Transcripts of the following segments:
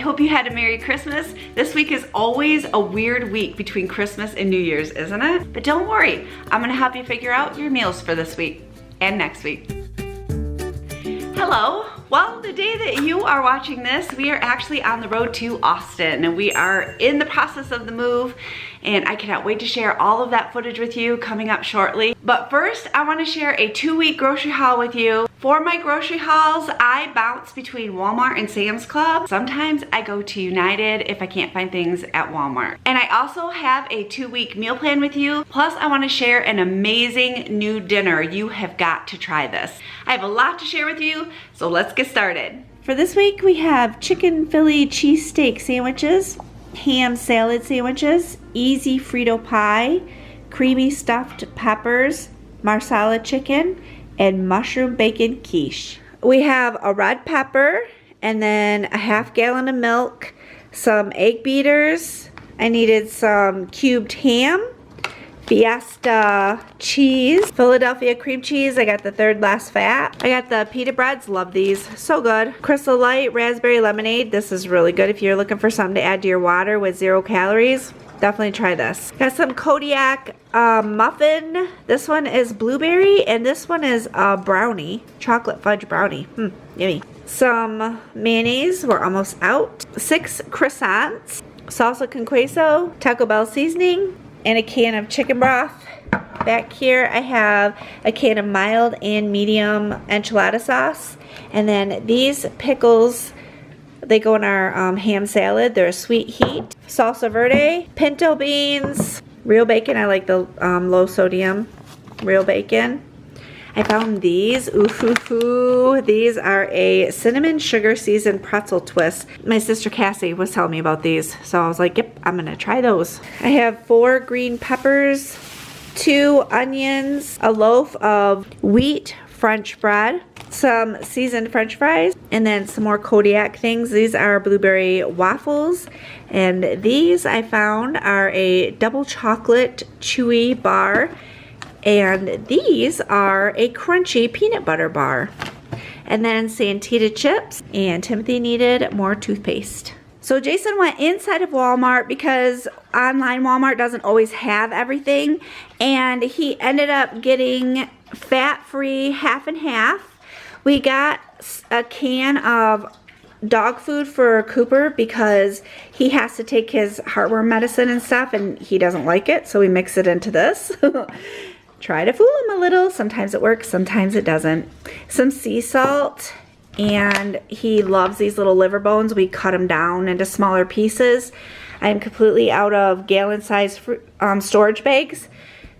hope you had a Merry Christmas. This week is always a weird week between Christmas and New Year's, isn't it? But don't worry, I'm gonna help you figure out your meals for this week and next week. Hello. Well, the day that you are watching this, we are actually on the road to Austin and we are in the process of the move, and I cannot wait to share all of that footage with you coming up shortly. But first, I want to share a 2-week grocery haul with you. For my grocery hauls, I bounce between Walmart and Sam's Club. Sometimes I go to United if I can't find things at Walmart. And I also have a 2-week meal plan with you. Plus, I want to share an amazing new dinner. You have got to try this. I have a lot to share with you, so let's get started. For this week, we have chicken Philly cheesesteak sandwiches, ham salad sandwiches, easy Frito pie, creamy stuffed peppers, marsala chicken, and mushroom bacon quiche. We have a red pepper and then a ½ gallon of milk, some egg beaters. I needed some cubed ham, Fiesta cheese, Philadelphia cream cheese. I got the third last fat. I got the pita breads, love these, so good. Crystal Light raspberry lemonade, this is really good if you're looking for something to add to your water with 0 calories. Definitely try this. Got some Kodiak muffin. This one is blueberry and this one is brownie, chocolate fudge brownie. Yummy. Some mayonnaise, we're almost out. 6 croissants, salsa con queso, Taco Bell seasoning, and a can of chicken broth. Back here I have a can of mild and medium enchilada sauce. And then these pickles, they go in our ham salad. They're a sweet heat. Salsa verde, pinto beans, real bacon. I like the low sodium real bacon. I found these. Ooh, these are a cinnamon sugar seasoned pretzel twist. My sister Cassie was telling me about these, so I was like, yep, I'm gonna try those. I have 4 green peppers, 2 onions, a loaf of wheat French bread, some seasoned French fries, and then some more Kodiak things. These are blueberry waffles, and these I found are a double chocolate chewy bar, and these are a crunchy peanut butter bar. And then Santita chips, and Timothy needed more toothpaste. So Jason went inside of Walmart because online Walmart doesn't always have everything, and he ended up getting fat-free half and half. We got a can of dog food for Cooper because he has to take his heartworm medicine and stuff and he doesn't like it, so we mix it into this. Try to fool him a little. Sometimes it works, sometimes it doesn't. Some sea salt, and he loves these little liver bones. We cut them down into smaller pieces. I'm completely out of gallon-sized storage bags.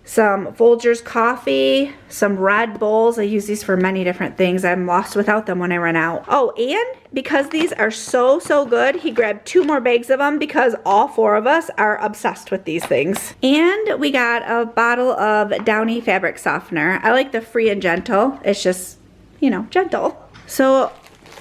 Some Folgers coffee, some Red Bulls. I use these for many different things. I'm lost without them when I run out. Oh, and because these are so good, he grabbed 2 more bags of them because all 4 of us are obsessed with these things. And we got a bottle of Downy fabric softener. I like the Free and Gentle. It's just, you know, gentle. So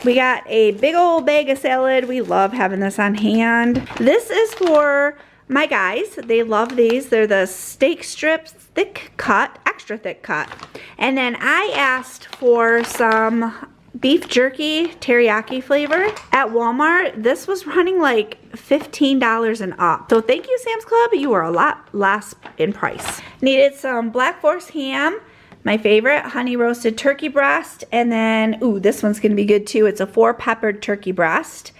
we got a big old bag of salad. We love having this on hand. This is for my guys. They love these. They're the steak strips, thick cut, extra thick cut. And then I asked for some beef jerky teriyaki flavor at Walmart. This was running like $15 and up. So thank you, Sam's Club. You are a lot less in price. Needed some Black Forest ham, my favorite, honey roasted turkey breast. And then, ooh, this one's gonna be good too. It's a 4-peppered turkey breast.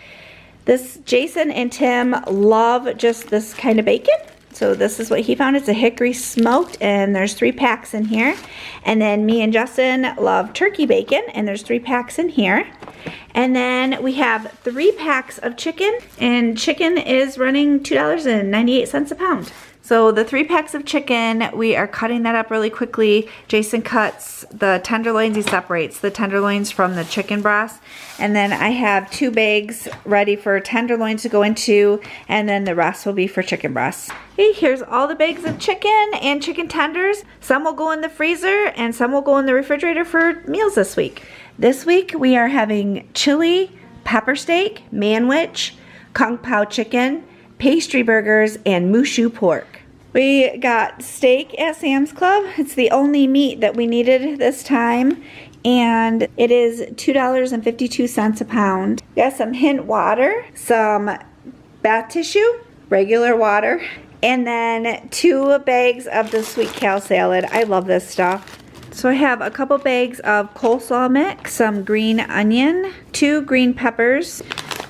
This, Jason and Tim love just this kind of bacon. So this is what he found. It's a hickory smoked, and there's 3 packs in here. And then me and Justin love turkey bacon, and there's 3 packs in here. And then we have 3 packs of chicken, and chicken is running $2.98 a pound. So the 3 packs of chicken, we are cutting that up really quickly. Jason cuts the tenderloins, he separates the tenderloins from the chicken breast. And then I have 2 bags ready for tenderloins to go into, and then the rest will be for chicken breasts. Okay, here's all the bags of chicken and chicken tenders. Some will go in the freezer and some will go in the refrigerator for meals this week. This week we are having chili, pepper steak, manwich, kung pao chicken, pastry burgers, and mushu pork. We got steak at Sam's Club. It's the only meat that we needed this time. and it is $2.52 a pound. Got some hint water, some bath tissue, regular water, and then 2 bags of the sweet kale salad. I love this stuff. So I have a couple bags of coleslaw mix, some green onion, 2 green peppers.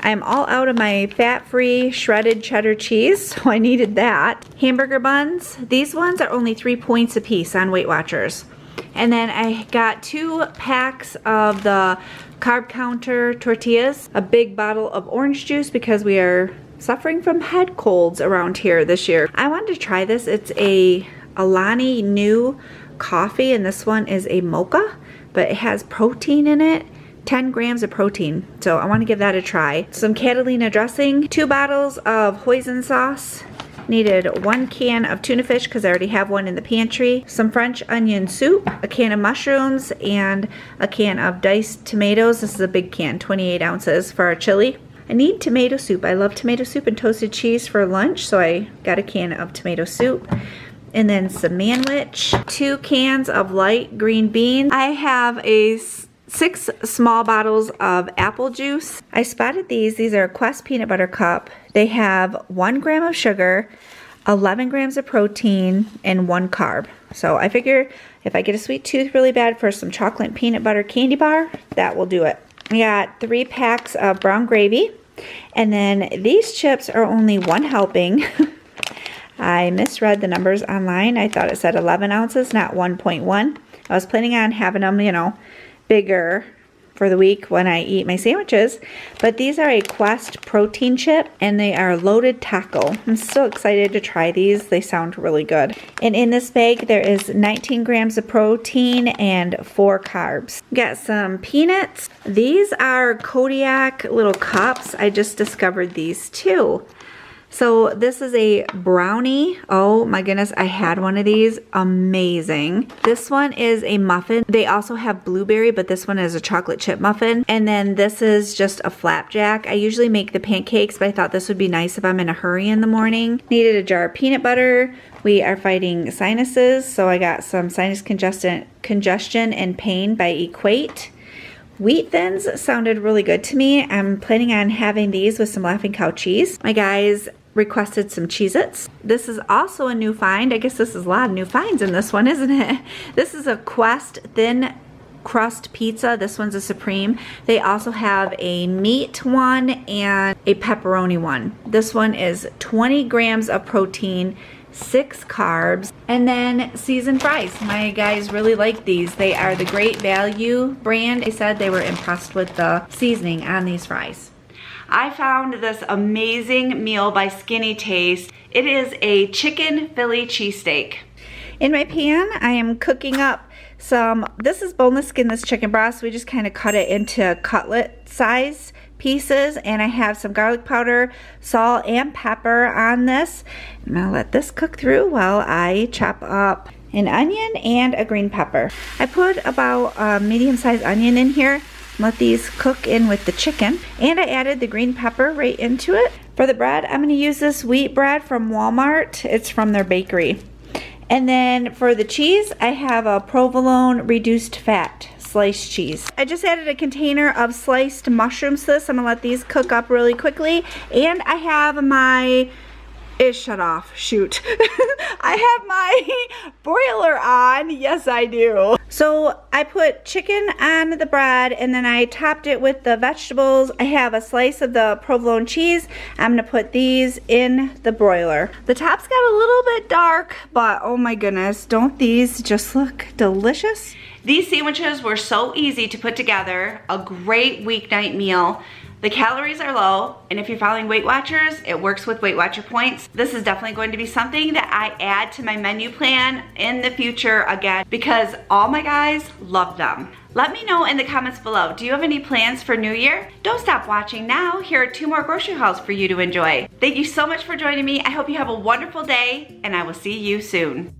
I'm all out of my fat-free shredded cheddar cheese, so I needed that. Hamburger buns. These ones are only 3 points a piece on Weight Watchers. And then I got 2 packs of the Carb Counter tortillas, a big bottle of orange juice because we are suffering from head colds around here this year. I wanted to try this. It's a Alani Nu coffee, and this one is a mocha, but it has protein in it. 10 grams of protein, so I want to give that a try. Some Catalina dressing, 2 bottles of hoisin sauce, needed 1 can of tuna fish because I already have one in the pantry, some French onion soup, a can of mushrooms, and a can of diced tomatoes. This is a big can, 28 ounces for our chili. I need tomato soup. I love tomato soup and toasted cheese for lunch, so I got a can of tomato soup. And then some manwich, 2 cans of light green beans. I have a 6 small bottles of apple juice. I spotted these. These are Quest peanut butter cup. They have 1 gram of sugar, 11 grams of protein, and 1 carb. So I figure if I get a sweet tooth really bad for some chocolate and peanut butter candy bar, that will do it. I got 3 packs of brown gravy. And then these chips are only 1 helping. I misread the numbers online. I thought it said 11 ounces, not 1.1. I was planning on having them, you know, bigger for the week when I eat my sandwiches. But these are a Quest protein chip, and they are loaded taco. I'm so excited to try these. They sound really good. And in this bag, there is 19 grams of protein and 4 carbs. Got some peanuts. These are Kodiak little cups. I just discovered these too. So this is a brownie. Oh my goodness, I had one of these. Amazing. This one is a muffin. They also have blueberry, but this one is a chocolate chip muffin. And then this is just a flapjack. I usually make the pancakes, but I thought this would be nice if I'm in a hurry in the morning. Needed a jar of peanut butter. We are fighting sinuses, so I got some sinus congestion and pain by Equate. Wheat Thins sounded really good to me. I'm planning on having these with some Laughing Cow cheese. My guys requested some Cheez-Its. This is also a new find. I guess this is a lot of new finds in this one, isn't it? This is a Quest thin crust pizza. This one's a supreme. They also have a meat one and a pepperoni one. This one is 20 grams of protein, 6 carbs, and then seasoned fries. My guys really like these. They are the Great Value brand. They said they were impressed with the seasoning on these fries. I found this amazing meal by Skinny Taste. It is a chicken Philly cheesesteak. In my pan, I am cooking up some, this is boneless, skinless chicken breast. We just kind of cut it into cutlet size pieces, and I have some garlic powder, salt, and pepper on this. I'm gonna let this cook through while I chop up an onion and a green pepper. I put about a medium-sized onion in here. Let these cook in with the chicken, and I added the green pepper right into it. For the bread, I'm gonna use this wheat bread from Walmart. It's from their bakery. And then for the cheese, I have a provolone reduced fat sliced cheese. I just added a container of sliced mushrooms to this. I'm gonna let these cook up really quickly. And I have my, it shut off, shoot. I have my broiler on, yes I do. So I put chicken on the bread, and then I topped it with the vegetables. I have a slice of the provolone cheese. I'm gonna put these in the broiler. The top's got a little bit dark, but oh my goodness, don't these just look delicious? These sandwiches were so easy to put together, a great weeknight meal. The calories are low, and if you're following Weight Watchers, it works with Weight Watcher points. This is definitely going to be something that I add to my menu plan in the future again, because all my guys love them. Let me know in the comments below, do you have any plans for New Year? Don't stop watching now. Here are 2 more grocery hauls for you to enjoy. Thank you so much for joining me. I hope you have a wonderful day, and I will see you soon.